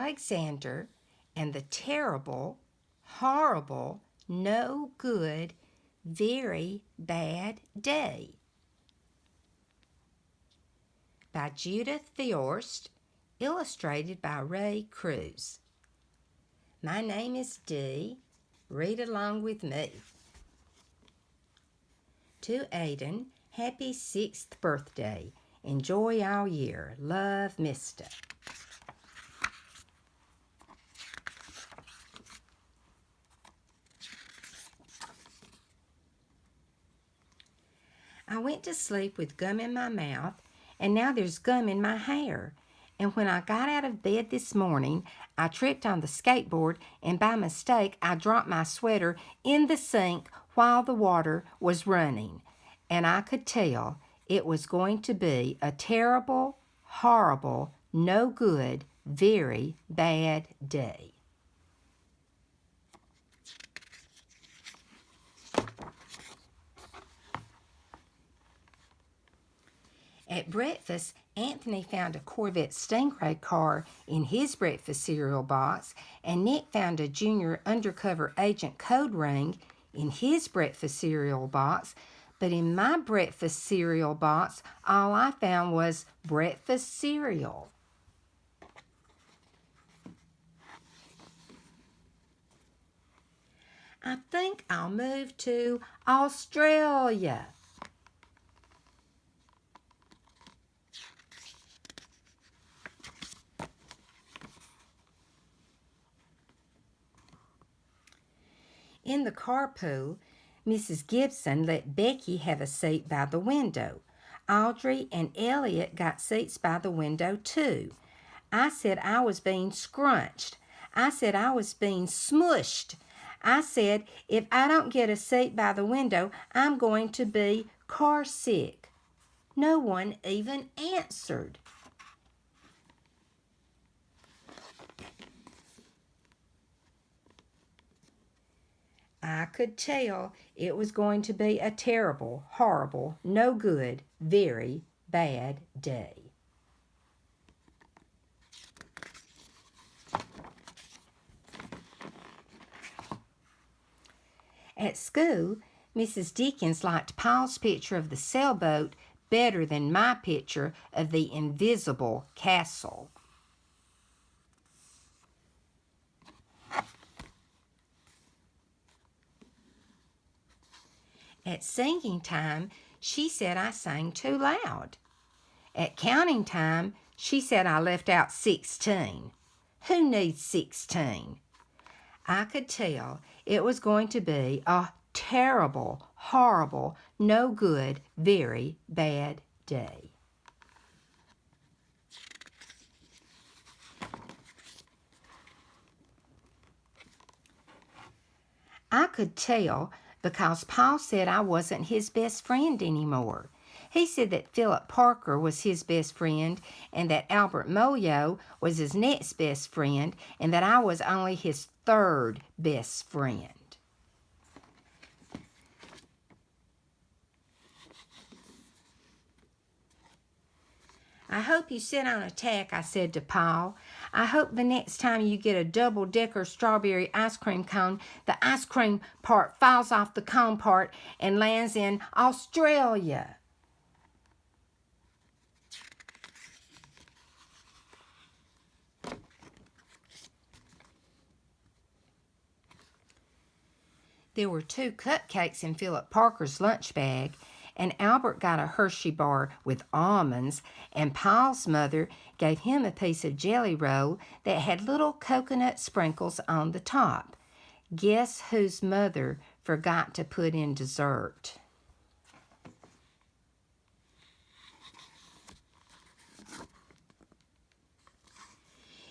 Alexander and the Terrible, Horrible, No Good, Very Bad Day by Judith Viorst, illustrated by Ray Cruz. My name is Dee. Read along with me. To Aiden, happy 6th birthday. Enjoy all year. Love, Misda. I went to sleep with gum in my mouth, and now there's gum in my hair. And when I got out of bed this morning, I tripped on the skateboard, and by mistake, I dropped my sweater in the sink while the water was running. And I could tell it was going to be a terrible, horrible, no good, very bad day. At breakfast, Anthony found a Corvette Stingray car in his breakfast cereal box, and Nick found a Junior Undercover Agent code ring in his breakfast cereal box. But in my breakfast cereal box, all I found was breakfast cereal. I think I'll move to Australia. In the carpool, Mrs. Gibson let Becky have a seat by the window. Audrey and Elliot got seats by the window too. I said I was being scrunched. I said I was being smushed. I said if I don't get a seat by the window, I'm going to be car sick. No one even answered. I could tell it was going to be a terrible, horrible, no good, very bad day. At school, Mrs. Deakins liked Paul's picture of the sailboat better than my picture of the invisible castle. At singing time, she said I sang too loud. At counting time, she said I left out 16. Who needs 16? I could tell it was going to be a terrible, horrible, no good, very bad day. I could tell because Paul said I wasn't his best friend anymore. He said that Philip Parker was his best friend and that Albert Moyo was his next best friend and that I was only his third best friend. I hope you sit on a tack, I said to Paul. I hope the next time you get a double-decker strawberry ice cream cone, the ice cream part falls off the cone part and lands in Australia. There were 2 cupcakes in Philip Parker's lunch bag, and Albert got a Hershey bar with almonds, and Paul's mother gave him a piece of jelly roll that had little coconut sprinkles on the top. Guess whose mother forgot to put in dessert?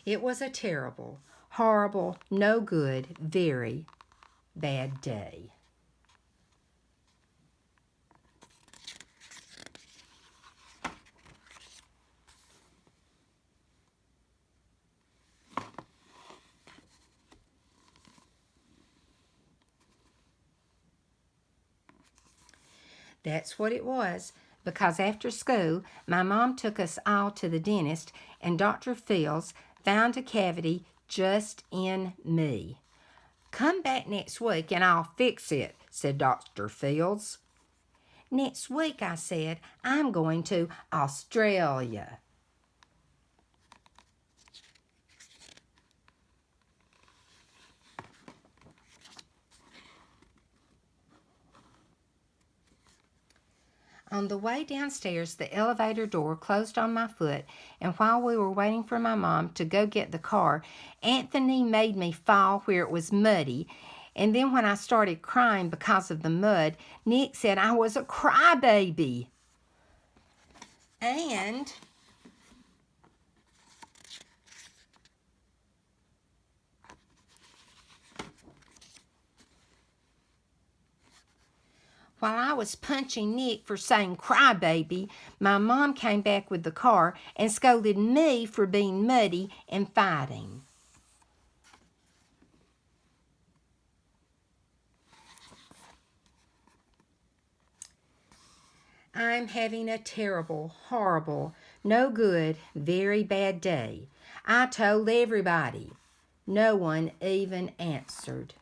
It was a terrible, horrible, no good, very bad day. That's what it was, because after school, my mom took us all to the dentist, and Dr. Fields found a cavity just in me. "Come back next week and I'll fix it," said Dr. Fields. "Next week," I said, "I'm going to Australia." On the way downstairs, the elevator door closed on my foot, and while we were waiting for my mom to go get the car, Anthony made me fall where it was muddy, and then when I started crying because of the mud, Nick said I was a crybaby. And while I was punching Nick for saying crybaby, my mom came back with the car and scolded me for being muddy and fighting. I'm having a terrible, horrible, no good, very bad day. I told everybody. No one even answered.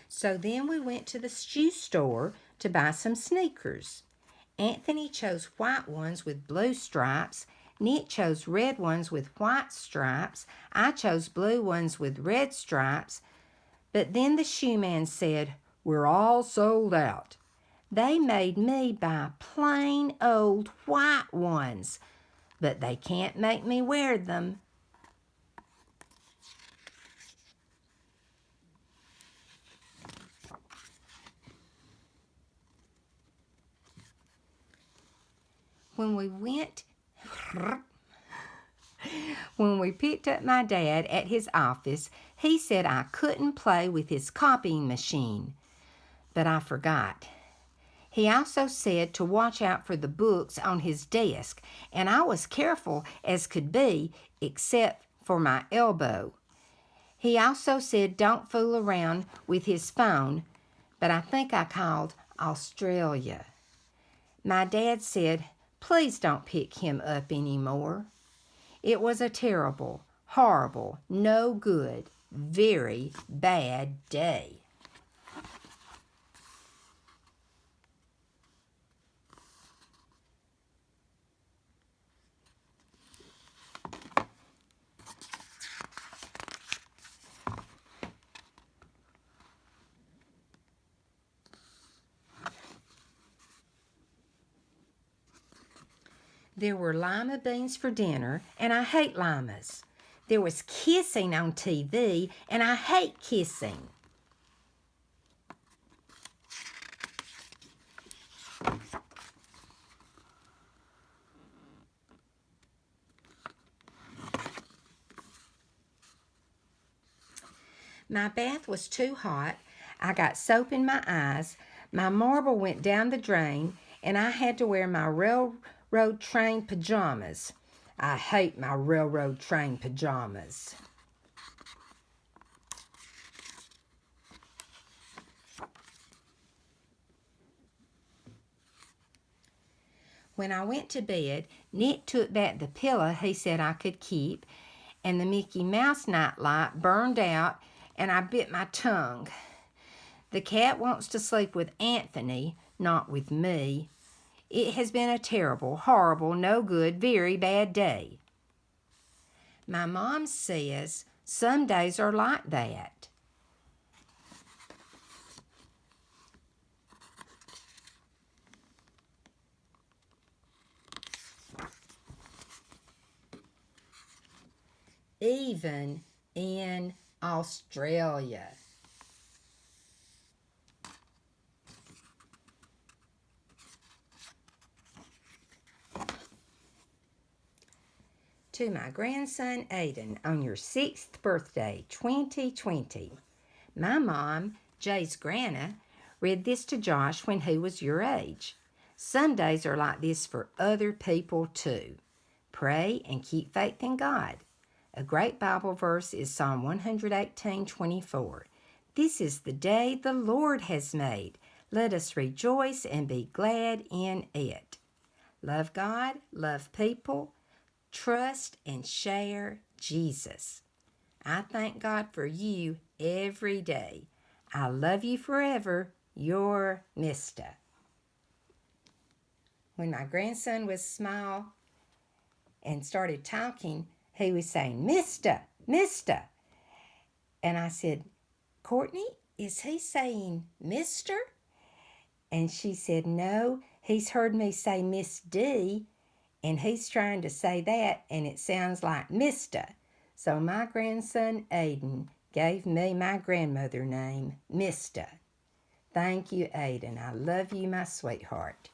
So then we went to the shoe store to buy some sneakers. Anthony chose white ones with blue stripes. Nick chose red ones with white stripes. I chose blue ones with red stripes. But then the shoe man said, "We're all sold out." They made me buy plain old white ones, but they can't make me wear them. When we picked up my dad at his office, he said I couldn't play with his copying machine. But I forgot. He also said to watch out for the books on his desk, and I was careful as could be, except for my elbow. He also said don't fool around with his phone, but I think I called Australia. My dad said, "Please don't pick him up anymore." It was a terrible, horrible, no good, very bad day. There were lima beans for dinner, and I hate limas. There was kissing on TV, and I hate kissing. My bath was too hot. I got soap in my eyes. My marble went down the drain, and I had to wear my railroad train pajamas. I hate my railroad train pajamas. When I went to bed, Nick took back the pillow he said I could keep, and the Mickey Mouse nightlight burned out, and I bit my tongue. The cat wants to sleep with Anthony, not with me. It has been a terrible, horrible, no good, very bad day. My mom says some days are like that. Even in Australia. To my grandson Aiden, on your 6th birthday, 2020. My mom, Jay's grandma, read this to Josh when he was your age. Some days are like this for other people too. Pray and keep faith in God. A great Bible verse is Psalm 118:24. This is the day the Lord has made. Let us rejoice and be glad in it. Love God, love people, trust and share Jesus. I thank God for you every day. I love you forever. Your Misda. When my grandson was small and started talking, he was saying, Misda, Misda. And I said, Courtney, is he saying Mister? And she said, no, he's heard me say Miss D, and he's trying to say that, and it sounds like Misda. So my grandson Aiden gave me my grandmother name, Misda. Thank you, Aiden. I love you, my sweetheart.